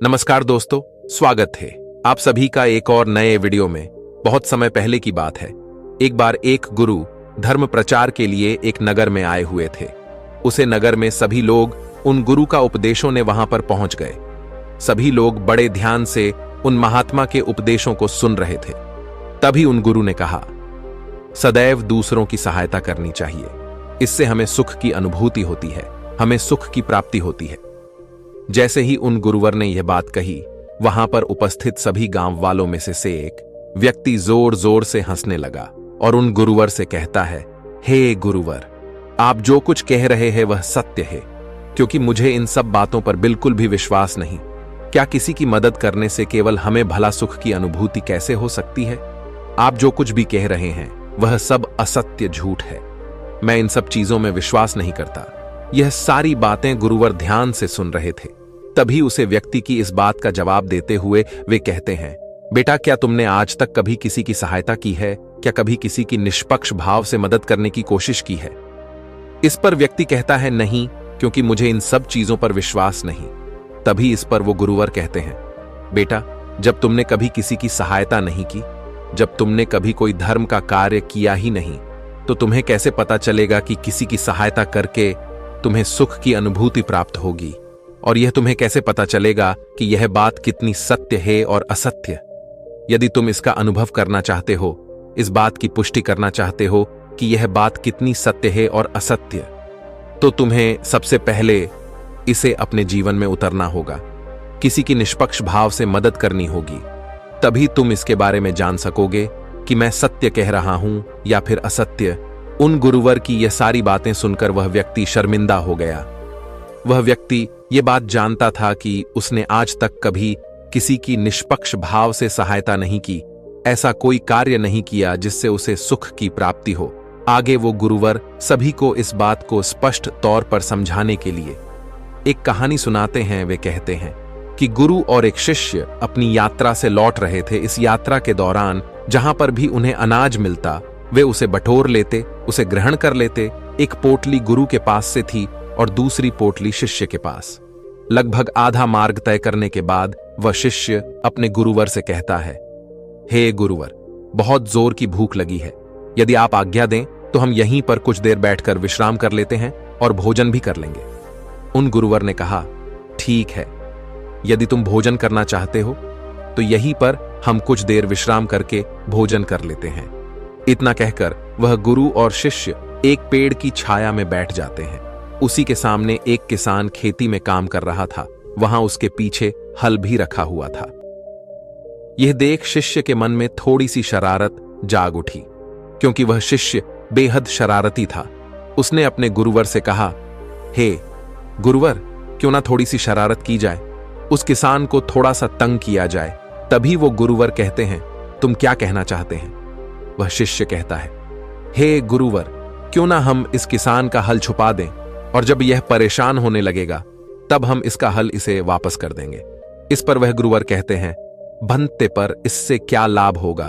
नमस्कार दोस्तों, स्वागत है आप सभी का एक और नए वीडियो में। बहुत समय पहले की बात है। एक बार एक गुरु धर्म प्रचार के लिए एक नगर में आए हुए थे। उसे नगर में सभी लोग उन गुरु का उपदेशों ने वहां पर पहुंच गए। सभी लोग बड़े ध्यान से उन महात्मा के उपदेशों को सुन रहे थे। तभी उन गुरु ने कहा, सदैव दूसरों की सहायता करनी चाहिए। इससे हमें सुख की अनुभूति होती है, हमें सुख की प्राप्ति होती है। जैसे ही उन गुरुवर ने यह बात कही, वहां पर उपस्थित सभी गांव वालों में से एक व्यक्ति जोर जोर से हंसने लगा और उन गुरुवर से कहता है, हे गुरुवर, आप जो कुछ कह रहे हैं वह सत्य है, क्योंकि मुझे इन सब बातों पर बिल्कुल भी विश्वास नहीं। क्या किसी की मदद करने से केवल हमें भला सुख की अनुभूति कैसे हो सकती है? आप जो कुछ भी कह रहे हैं वह सब असत्य, झूठ है। मैं इन सब चीजों में विश्वास नहीं करता। यह सारी बातें गुरुवर ध्यान से सुन रहे थे। तभी उसे व्यक्ति की इस बात का जवाब देते हुए वे कहते हैं, बेटा, क्या तुमने आज तक कभी किसी की सहायता की है? क्या कभी किसी की निष्पक्ष भाव से मदद करने की कोशिश की है? इस पर व्यक्ति कहता है, नहीं, क्योंकि मुझे इन सब चीजों पर विश्वास नहीं। तभी इस पर वो गुरुवर कहते हैं, बेटा, जब तुमने कभी किसी की सहायता नहीं की, जब तुमने कभी कोई धर्म का कार्य किया ही नहीं, तो तुम्हें कैसे पता चलेगा कि किसी की सहायता करके तुम्हें सुख की अनुभूति प्राप्त होगी? और यह तुम्हें कैसे पता चलेगा कि यह बात कितनी सत्य है और असत्य? यदि तुम इसका अनुभव करना चाहते हो, इस बात की पुष्टि करना चाहते हो कि यह बात कितनी सत्य है और असत्य, तो तुम्हें सबसे पहले इसे अपने जीवन में उतरना होगा। किसी की निष्पक्ष भाव से मदद करनी होगी। तभी तुम इसके बारे में जान सकोगे कि मैं सत्य कह रहा हूं या फिर असत्य। उन गुरुवर की यह सारी बातें सुनकर वह व्यक्ति शर्मिंदा हो गया। वह व्यक्ति ये बात जानता था कि उसने आज तक कभी किसी की निष्पक्ष भाव से सहायता नहीं की, ऐसा कोई कार्य नहीं किया जिससे उसे सुख की प्राप्ति हो। आगे वो गुरुवर सभी को इस बात को स्पष्ट तौर पर समझाने के लिए एक कहानी सुनाते हैं। वे कहते हैं कि गुरु और एक शिष्य अपनी यात्रा से लौट रहे थे। इस यात्रा के दौरान जहां पर भी उन्हें अनाज मिलता, वे उसे बटोर लेते, उसे ग्रहण कर लेते। एक पोटली गुरु के पास से थी और दूसरी पोटली शिष्य के पास। लगभग आधा मार्ग तय करने के बाद वह शिष्य अपने गुरुवर से कहता है, हे गुरुवर, बहुत जोर की भूख लगी है। यदि आप आज्ञा दें तो हम यहीं पर कुछ देर बैठकर विश्राम कर लेते हैं और भोजन भी कर लेंगे। उन गुरुवर ने कहा, ठीक है, यदि तुम भोजन करना चाहते हो तो यहीं पर हम कुछ देर विश्राम करके भोजन कर लेते हैं। इतना कहकर वह गुरु और शिष्य एक पेड़ की छाया में बैठ जाते हैं। उसी के सामने एक किसान खेती में काम कर रहा था। वहां उसके पीछे हल भी रखा हुआ था। यह देख शिष्य के मन में थोड़ी सी शरारत जाग उठी, क्योंकि वह शिष्य बेहद शरारती था। उसने अपने गुरुवर से कहा, हे गुरुवर, क्यों ना थोड़ी सी शरारत की जाए, उस किसान को थोड़ा सा तंग किया जाए। तभी वो गुरुवर कहते हैं, तुम क्या कहना चाहते हैं? वह शिष्य कहता है, हे गुरुवर, क्यों ना हम इस किसान का हल छुपा दें, और जब यह परेशान होने लगेगा तब हम इसका हल इसे वापस कर देंगे। इस पर वह गुरुवर कहते हैं, बनते पर इससे क्या लाभ होगा?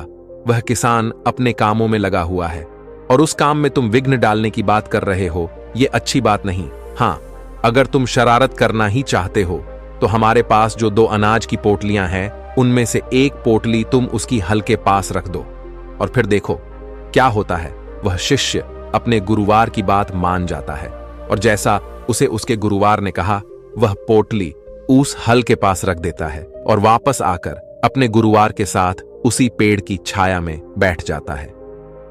वह किसान अपने कामों में लगा हुआ है और उस काम में तुम विघ्न डालने की बात कर रहे हो। यह अच्छी बात नहीं। हाँ, अगर तुम शरारत करना ही चाहते हो तो हमारे पास जो 2 अनाज की पोटलियां हैं, उनमें से एक पोटली तुम उसकी हल के पास रख दो और फिर देखो क्या होता है। वह शिष्य अपने गुरुवार की बात मान जाता है और जैसा उसे उसके गुरुवार ने कहा, वह पोटली उस हल के पास रख देता है और वापस आकर अपने गुरुवार के साथ उसी पेड़ की छाया में बैठ जाता है।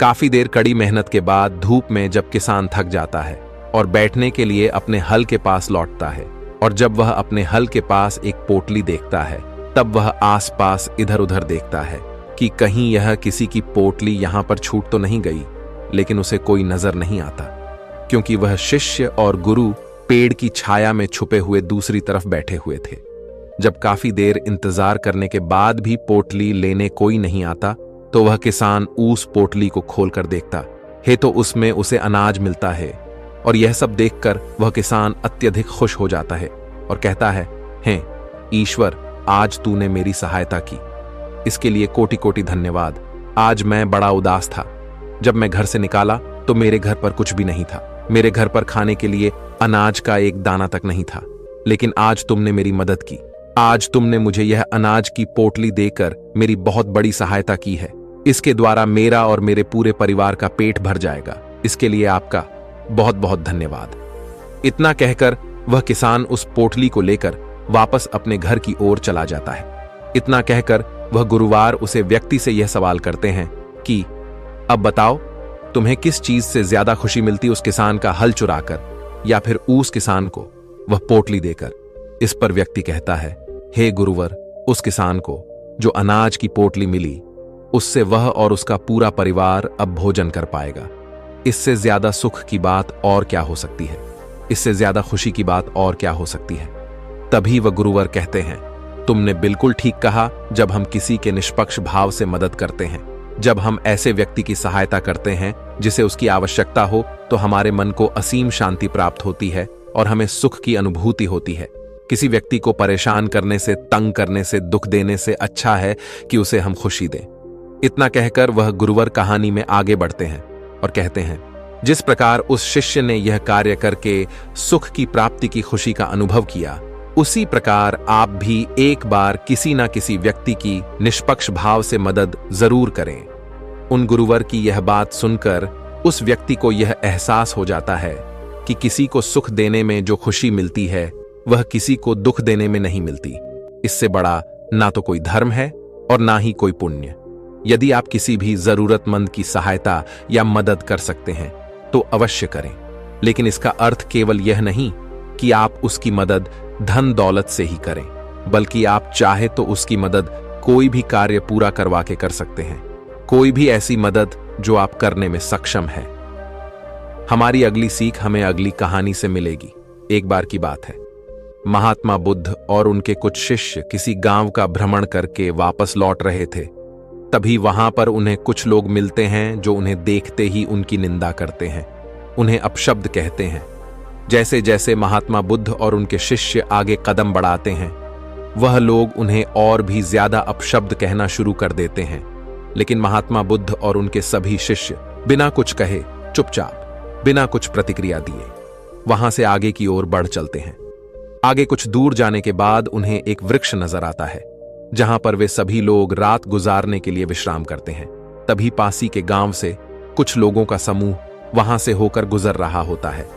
काफी देर कड़ी मेहनत के बाद धूप में जब किसान थक जाता है और बैठने के लिए अपने हल के पास लौटता है, और जब वह अपने हल के पास एक पोटली देखता है, तब वह आसपास इधर उधर देखता है कि कहीं यह किसी की पोटली यहां पर छूट तो नहीं गई। लेकिन उसे कोई नजर नहीं आता, क्योंकि वह शिष्य और गुरु पेड़ की छाया में छुपे हुए दूसरी तरफ बैठे हुए थे। जब काफी देर इंतजार करने के बाद भी पोटली लेने कोई नहीं आता, तो वह किसान उस पोटली को खोलकर देखता है तो उसमें उसे अनाज मिलता है। और यह सब देखकर वह किसान अत्यधिक खुश हो जाता है और कहता है, हे ईश्वर, आज तूने मेरी सहायता की, इसके लिए कोटि कोटि धन्यवाद। आज मैं बड़ा उदास था। जब मैं घर से निकाला तो मेरे घर पर कुछ भी नहीं था। मेरे घर पर खाने के लिए अनाज का एक दाना तक नहीं था, लेकिन आज तुमने मेरी मदद की। आज तुमने मुझे यह अनाज की पोटली देकर मेरी बहुत बड़ी सहायता की है। इसके द्वारा मेरा और मेरे पूरे परिवार का पेट भर जाएगा। इसके लिए आपका बहुत बहुत धन्यवाद। इतना कहकर वह किसान उस पोटली को लेकर वापस अपने घर की ओर चला जाता है। इतना कहकर वह गुरुवार उसे व्यक्ति से यह सवाल करते हैं कि अब बताओ, तुम्हें किस चीज से ज्यादा खुशी मिलती, उस किसान का हल चुराकर या फिर उस किसान को वह पोटली देकर? इस पर व्यक्ति कहता है, हे गुरुवर, उस किसान को जो अनाज की पोटली मिली, उससे वह और उसका पूरा परिवार अब भोजन कर पाएगा। इससे ज्यादा सुख की बात और क्या हो सकती है? इससे ज्यादा खुशी की बात और क्या हो सकती है? तभी वह गुरुवर कहते हैं, तुमने बिल्कुल ठीक कहा। जब हम किसी के निष्पक्ष भाव से मदद करते हैं, जब हम ऐसे व्यक्ति की सहायता करते हैं जिसे उसकी आवश्यकता हो, तो हमारे मन को असीम शांति प्राप्त होती है और हमें सुख की अनुभूति होती है। किसी व्यक्ति को परेशान करने से, तंग करने से, दुख देने से अच्छा है कि उसे हम खुशी दें। इतना कहकर वह गुरुवर कहानी में आगे बढ़ते हैं और कहते हैं, जिस प्रकार उस शिष्य ने यह कार्य करके सुख की प्राप्ति की खुशी का अनुभव किया, उसी प्रकार आप भी एक बार किसी ना किसी व्यक्ति की निष्पक्ष भाव से मदद जरूर करें। उन गुरुवर की यह बात सुनकर उस व्यक्ति को यह एहसास हो जाता है कि किसी को सुख देने में जो खुशी मिलती है, वह किसी को दुख देने में नहीं मिलती। इससे बड़ा ना तो कोई धर्म है और ना ही कोई पुण्य। यदि आप किसी भी जरूरतमंद की सहायता या मदद कर सकते हैं तो अवश्य करें, लेकिन इसका अर्थ केवल यह नहीं कि आप उसकी मदद धन दौलत से ही करें, बल्कि आप चाहे तो उसकी मदद कोई भी कार्य पूरा करवा के कर सकते हैं। कोई भी ऐसी मदद जो आप करने में सक्षम है। हमारी अगली सीख हमें अगली कहानी से मिलेगी। एक बार की बात है, महात्मा बुद्ध और उनके कुछ शिष्य किसी गांव का भ्रमण करके वापस लौट रहे थे। तभी वहां पर उन्हें कुछ लोग मिलते हैं जो उन्हें देखते ही उनकी निंदा करते हैं, उन्हें अपशब्द कहते हैं। जैसे जैसे महात्मा बुद्ध और उनके शिष्य आगे कदम बढ़ाते हैं, वह लोग उन्हें और भी ज्यादा अपशब्द कहना शुरू कर देते हैं। लेकिन महात्मा बुद्ध और उनके सभी शिष्य बिना कुछ कहे, चुपचाप, बिना कुछ प्रतिक्रिया दिए वहां से आगे की ओर बढ़ चलते हैं। आगे कुछ दूर जाने के बाद उन्हें एक वृक्ष नजर आता है, जहां पर वे सभी लोग रात गुजारने के लिए विश्राम करते हैं। तभी पासी के गांव से कुछ लोगों का समूह वहां से होकर गुजर रहा होता है।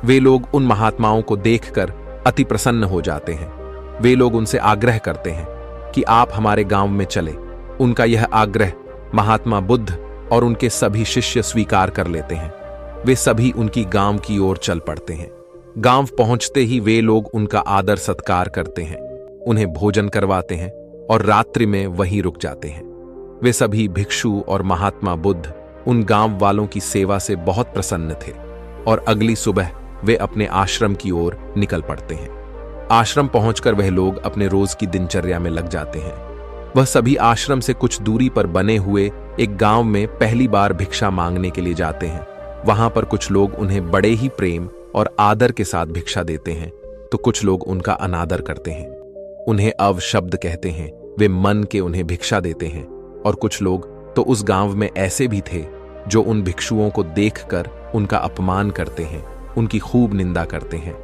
वे लोग उन महात्माओं को देखकर अति प्रसन्न हो जाते हैं। वे लोग उनसे आग्रह करते हैं कि आप हमारे गांव में चले। उनका यह आग्रह महात्मा बुद्ध और उनके सभी शिष्य स्वीकार कर लेते हैं। वे सभी उनकी गांव की ओर चल पड़ते हैं। गांव पहुंचते ही वे लोग उनका आदर सत्कार करते हैं, उन्हें भोजन करवाते हैं और रात्रि में वहीं रुक जाते हैं। वे सभी भिक्षु और महात्मा बुद्ध उन गांव वालों की सेवा से बहुत प्रसन्न थे और अगली सुबह वे अपने आश्रम की ओर निकल पड़ते हैं। आश्रम पहुंचकर वह लोग अपने रोज की दिनचर्या में लग जाते हैं। वह सभी आश्रम से कुछ दूरी पर बने हुए एक गांव में पहली बार भिक्षा मांगने के लिए जाते हैं। वहां पर कुछ लोग उन्हें बड़े ही प्रेम और आदर के साथ भिक्षा देते हैं, तो कुछ लोग उनका अनादर करते हैं, उन्हें अवशब्द कहते हैं। वे मन के उन्हें भिक्षा देते हैं। और कुछ लोग तो उस गांव में ऐसे भी थे जो उन भिक्षुओं को देखकर उनका अपमान करते हैं, उनकी खूब निंदा करते हैं।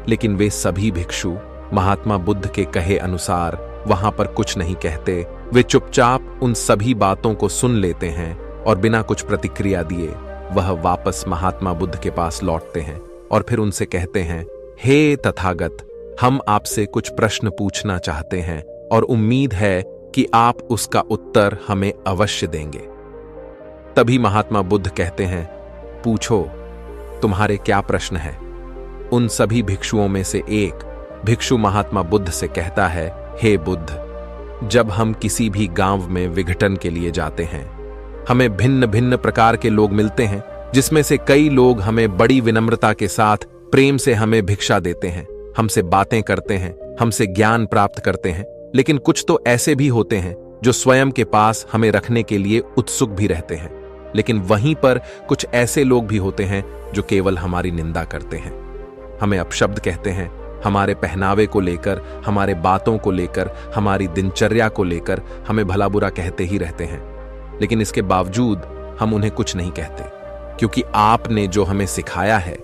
लेकिन वे सभी भिक्षु महात्मा बुद्ध के कहे अनुसार वहां पर कुछ नहीं कहते। वे चुपचाप उन सभी बातों को सुन लेते हैं और बिना कुछ प्रतिक्रिया दिए वह वापस महात्मा बुद्ध के पास लौटते हैं और फिर उनसे कहते हैं, हे तथागत, हम आपसे कुछ प्रश्न पूछना चाहते हैं और उम्मीद है कि आप उसका उत्तर हमें अवश्य देंगे। तभी महात्मा बुद्ध कहते हैं, पूछो, तुम्हारे क्या प्रश्न है? उन सभी भिक्षुओं में से एक भिक्षु महात्मा बुद्ध से कहता है, हे बुद्ध, जब हम किसी भी गांव में विघटन के लिए जाते हैं, हमें भिन्न भिन्न प्रकार के लोग मिलते हैं, जिसमें से कई लोग हमें बड़ी विनम्रता के साथ प्रेम से हमें भिक्षा देते हैं, हमसे बातें करते हैं, हमसे ज्ञान प्राप्त करते हैं। लेकिन कुछ तो ऐसे भी होते हैं जो स्वयं के पास हमें रखने के लिए उत्सुक भी रहते हैं। लेकिन वहीं पर कुछ ऐसे लोग भी होते हैं जो केवल हमारी निंदा करते हैं, हमें अपशब्द कहते हैं, हमारे पहनावे को लेकर, हमारे बातों को लेकर, हमारी दिनचर्या को लेकर हमें भला बुरा कहते ही रहते हैं। लेकिन इसके बावजूद हम उन्हें कुछ नहीं कहते, क्योंकि आपने जो हमें सिखाया है,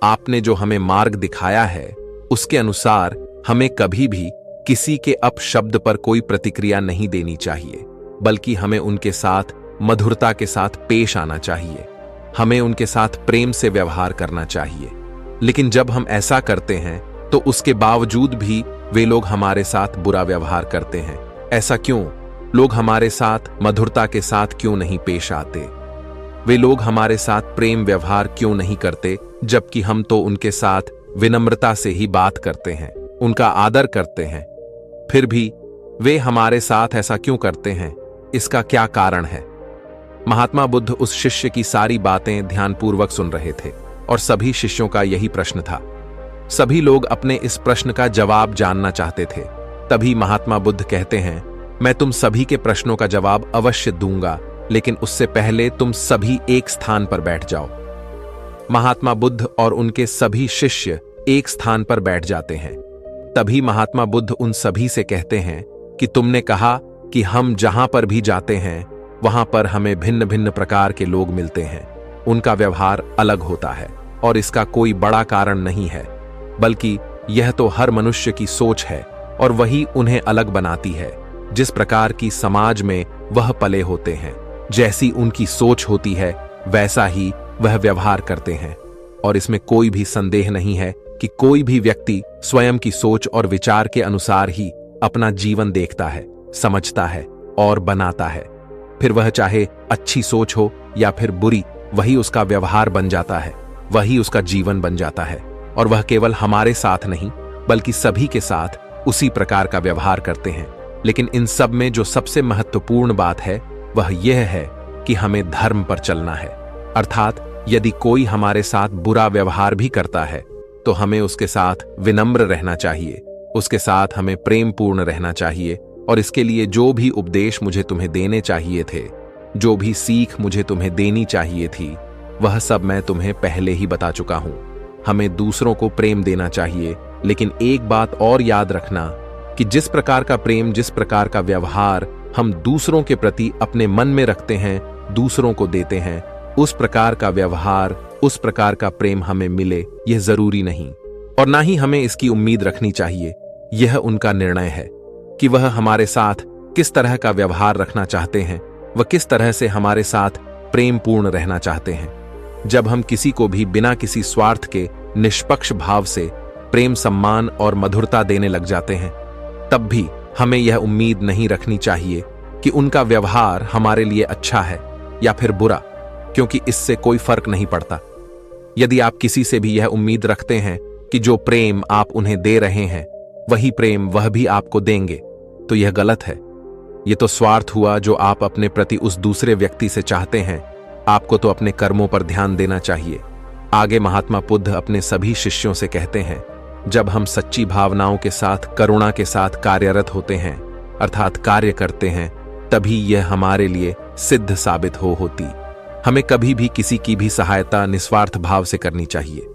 आपने जो हमें मार्ग दिखाया है, उसके अनुसार हमें कभी भी किसी के अपशब्द पर कोई प्रतिक्रिया नहीं देनी चाहिए, बल्कि हमें उनके साथ मधुरता के साथ पेश आना चाहिए। हमें उनके साथ प्रेम से व्यवहार करना चाहिए। लेकिन जब हम ऐसा करते हैं तो उसके बावजूद भी वे लोग हमारे साथ बुरा व्यवहार करते हैं। ऐसा क्यों? लोग हमारे साथ मधुरता के साथ क्यों नहीं पेश आते? वे लोग हमारे साथ प्रेम व्यवहार क्यों नहीं करते, जबकि हम तो उनके साथ विनम्रता से ही बात करते हैं, उनका आदर करते हैं? फिर भी वे हमारे साथ ऐसा क्यों करते हैं? इसका क्या कारण है? महात्मा बुद्ध उस शिष्य की सारी बातें ध्यानपूर्वक सुन रहे थे और सभी शिष्यों का यही प्रश्न था। सभी लोग अपने इस प्रश्न का जवाब जानना चाहते थे। तभी महात्मा बुद्ध कहते हैं, मैं तुम सभी के प्रश्नों का जवाब अवश्य दूंगा, लेकिन उससे पहले तुम सभी एक स्थान पर बैठ जाओ। महात्मा बुद्ध और उनके सभी शिष्य एक स्थान पर बैठ जाते हैं। तभी महात्मा बुद्ध उन सभी से कहते हैं कि तुमने कहा कि हम जहां पर भी जाते हैं वहां पर हमें भिन्न भिन्न प्रकार के लोग मिलते हैं। उनका व्यवहार अलग होता है और इसका कोई बड़ा कारण नहीं है, बल्कि यह तो हर मनुष्य की सोच है और वही उन्हें अलग बनाती है। जिस प्रकार की समाज में वह पले होते हैं, जैसी उनकी सोच होती है, वैसा ही वह व्यवहार करते हैं। और इसमें कोई भी संदेह नहीं है कि कोई भी व्यक्ति स्वयं की सोच और विचार के अनुसार ही अपना जीवन देखता है, समझता है और बनाता है। फिर वह चाहे अच्छी सोच हो या फिर बुरी, वही उसका व्यवहार बन जाता है, वही उसका जीवन बन जाता है। और वह केवल हमारे साथ नहीं, बल्कि सभी के साथ उसी प्रकार का व्यवहार करते हैं। लेकिन इन सब में जो सबसे महत्वपूर्ण बात है वह यह है कि हमें धर्म पर चलना है। अर्थात यदि कोई हमारे साथ बुरा व्यवहार भी करता है तो हमें उसके साथ विनम्र रहना चाहिए, उसके साथ हमें प्रेम पूर्ण रहना चाहिए। और इसके लिए जो भी उपदेश मुझे तुम्हें देने चाहिए थे, जो भी सीख मुझे तुम्हें देनी चाहिए थी, वह सब मैं तुम्हें पहले ही बता चुका हूं। हमें दूसरों को प्रेम देना चाहिए, लेकिन एक बात और याद रखना कि जिस प्रकार का प्रेम, जिस प्रकार का व्यवहार हम दूसरों के प्रति अपने मन में रखते हैं, दूसरों को देते हैं, उस प्रकार का व्यवहार, उस प्रकार का प्रेम हमें मिले, यह जरूरी नहीं। और ना ही हमें इसकी उम्मीद रखनी चाहिए। यह उनका निर्णय है कि वह हमारे साथ किस तरह का व्यवहार रखना चाहते हैं, वह किस तरह से हमारे साथ प्रेम पूर्ण रहना चाहते हैं। जब हम किसी को भी बिना किसी स्वार्थ के निष्पक्ष भाव से प्रेम, सम्मान और मधुरता देने लग जाते हैं, तब भी हमें यह उम्मीद नहीं रखनी चाहिए कि उनका व्यवहार हमारे लिए अच्छा है या फिर बुरा, क्योंकि इससे कोई फर्क नहीं पड़ता। यदि आप किसी से भी यह उम्मीद रखते हैं कि जो प्रेम आप उन्हें दे रहे हैं वही प्रेम वह भी आपको देंगे, तो यह गलत है। यह तो स्वार्थ हुआ जो आप अपने प्रति उस दूसरे व्यक्ति से चाहते हैं। आपको तो अपने कर्मों पर ध्यान देना चाहिए। आगे महात्मा बुद्ध अपने सभी शिष्यों से कहते हैं, जब हम सच्ची भावनाओं के साथ, करुणा के साथ कार्यरत होते हैं, अर्थात कार्य करते हैं, तभी यह हमारे लिए सिद्ध साबित होती। हमें कभी भी किसी की भी सहायता निस्वार्थ भाव से करनी चाहिए।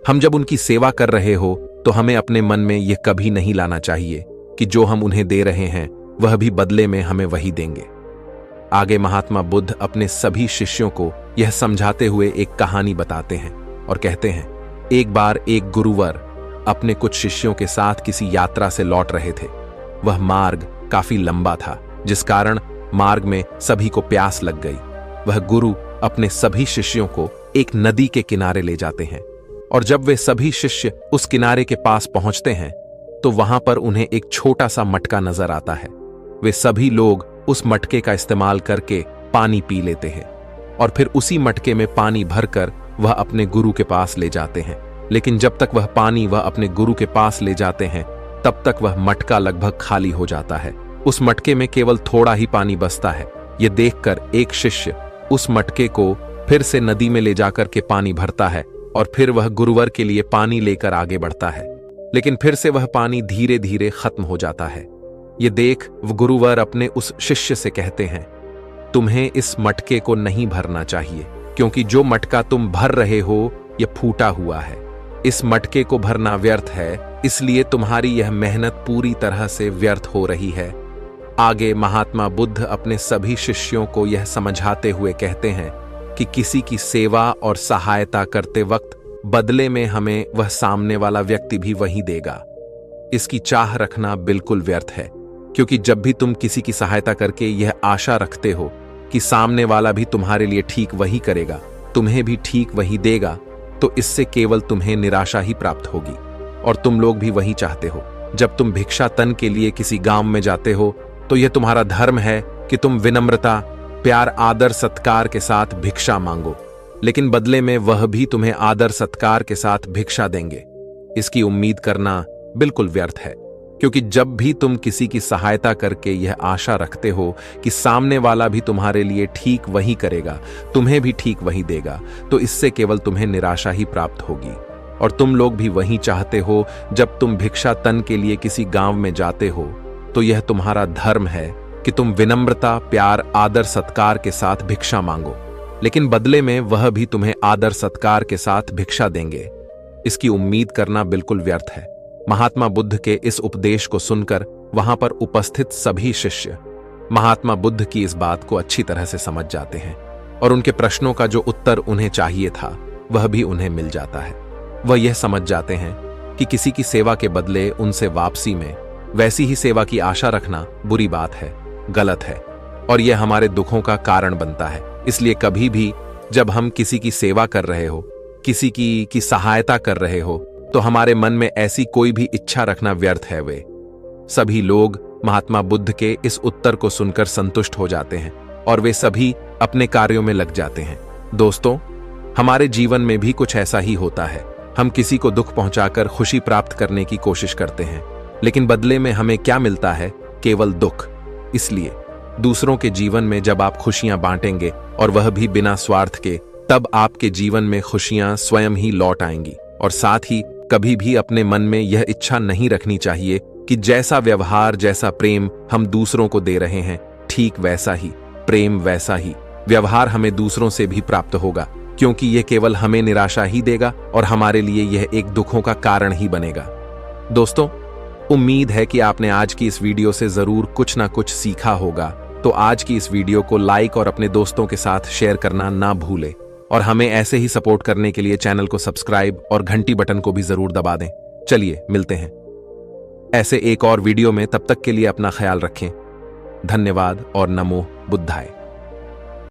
हम जब उनकी सेवा कर रहे हो तो हमें अपने मन में यह कभी नहीं लाना चाहिए कि जो हम उन्हें दे रहे हैं वह भी बदले में हमें वही देंगे। आगे महात्मा बुद्ध अपने सभी शिष्यों को यह समझाते हुए एक कहानी बताते हैं और कहते हैं, एक बार एक गुरुवर अपने कुछ शिष्यों के साथ किसी यात्रा से लौट रहे थे। वह मार्ग काफी लंबा था, जिस कारण मार्ग में सभी को प्यास लग गई। वह गुरु अपने सभी शिष्यों को एक नदी के किनारे ले जाते हैं और जब वे सभी शिष्य उस किनारे के पास पहुंचते हैं तो वहां पर उन्हें एक छोटा सा मटका नजर आता है। वे सभी लोग उस मटके का इस्तेमाल करके पानी पी लेते हैं और फिर उसी मटके में पानी भरकर वह अपने गुरु के पास ले जाते हैं। लेकिन जब तक वह पानी वह अपने गुरु के पास ले जाते हैं तब तक वह मटका लगभग खाली हो जाता है। उस मटके में केवल थोड़ा ही पानी बचता है। यह देखकर एक शिष्य उस मटके को फिर से नदी में ले जाकर के पानी भरता है और फिर वह गुरुवर के लिए पानी लेकर आगे बढ़ता है, लेकिन फिर से वह पानी धीरे धीरे खत्म हो जाता है। ये देख वह गुरुवर अपने उस शिष्य से कहते हैं, तुम्हें इस मटके को नहीं भरना चाहिए, क्योंकि जो मटका तुम भर रहे हो यह फूटा हुआ है। इस मटके को भरना व्यर्थ है, इसलिए तुम्हारी यह मेहनत पूरी तरह से व्यर्थ हो रही है। आगे महात्मा बुद्ध अपने सभी शिष्यों को यह समझाते हुए कहते हैं कि किसी की सेवा और सहायता करते वक्त बदले में हमें वह सामने वाला व्यक्ति भी वही देगा। इसकी चाह रखना बिल्कुल व्यर्थ है, क्योंकि जब भी तुम किसी की सहायता करके यह आशा रखते हो कि सामने वाला भी तुम्हारे लिए ठीक वही करेगा, तुम्हें भी ठीक वही देगा, तो इससे केवल तुम्हें निराशा ही प्राप्त होगी। और तुम लोग भी वही चाहते हो। जब तुम भिक्षाटन के लिए किसी गांव में जाते हो तो यह तुम्हारा धर्म है कि तुम विनम्रता, प्यार, आदर, सत्कार के साथ भिक्षा मांगो, लेकिन बदले में वह भी तुम्हें आदर सत्कार के साथ भिक्षा देंगे। इसकी उम्मीद करना बिल्कुल व्यर्थ है, क्योंकि जब भी तुम किसी की सहायता करके यह आशा रखते हो कि सामने वाला भी तुम्हारे लिए ठीक वही करेगा, तुम्हें भी ठीक वही देगा, तो इससे केवल तुम्हें निराशा ही प्राप्त होगी। और तुम लोग भी वही चाहते हो। जब तुम भिक्षाटन के लिए किसी गांव में जाते हो तो यह तुम्हारा धर्म है कि तुम विनम्रता, प्यार, आदर, सत्कार के साथ भिक्षा मांगो, लेकिन बदले में वह भी तुम्हें आदर सत्कार के साथ भिक्षा देंगे। इसकी उम्मीद करना बिल्कुल व्यर्थ है। महात्मा बुद्ध के इस उपदेश को सुनकर वहां पर उपस्थित सभी शिष्य महात्मा बुद्ध की इस बात को अच्छी तरह से समझ जाते हैं और उनके प्रश्नों का जो उत्तर उन्हें चाहिए था वह भी उन्हें मिल जाता है। वह यह समझ जाते हैं कि किसी की सेवा के बदले उनसे वापसी में वैसी ही सेवा की आशा रखना बुरी बात है, गलत है, और यह हमारे दुखों का कारण बनता है। इसलिए कभी भी जब हम किसी की सेवा कर रहे हो, किसी की सहायता कर रहे हो, तो हमारे मन में ऐसी कोई भी इच्छा रखना व्यर्थ है। वे सभी लोग महात्मा बुद्ध के इस उत्तर को सुनकर संतुष्ट हो जाते हैं और वे सभी अपने कार्यों में लग जाते हैं। दोस्तों, हमारे जीवन में भी कुछ ऐसा ही होता है। हम किसी को दुख पहुंचाकर खुशी प्राप्त करने की कोशिश करते हैं, लेकिन बदले में हमें क्या मिलता है? केवल दुख। इसलिए दूसरों के जीवन में जब आप खुशियां बांटेंगे और वह भी बिना स्वार्थ के, तब आपके जीवन में खुशियां स्वयं ही लौट आएंगी। और साथ ही कभी भी अपने मन में यह इच्छा नहीं रखनी चाहिए कि जैसा व्यवहार, जैसा प्रेम हम दूसरों को दे रहे हैं, ठीक वैसा ही प्रेम, वैसा ही व्यवहार हमें दूसरों से भी प्राप्त होगा, क्योंकि यह केवल हमें निराशा ही देगा और हमारे लिए यह एक दुखों का कारण ही बनेगा। दोस्तों, उम्मीद है कि आपने आज की इस वीडियो से जरूर कुछ ना कुछ सीखा होगा। तो आज की इस वीडियो को लाइक और अपने दोस्तों के साथ शेयर करना ना भूलें, और हमें ऐसे ही सपोर्ट करने के लिए चैनल को सब्सक्राइब और घंटी बटन को भी जरूर दबा दें। चलिए मिलते हैं ऐसे एक और वीडियो में। तब तक के लिए अपना ख्याल रखें। धन्यवाद और नमो बुद्धाय।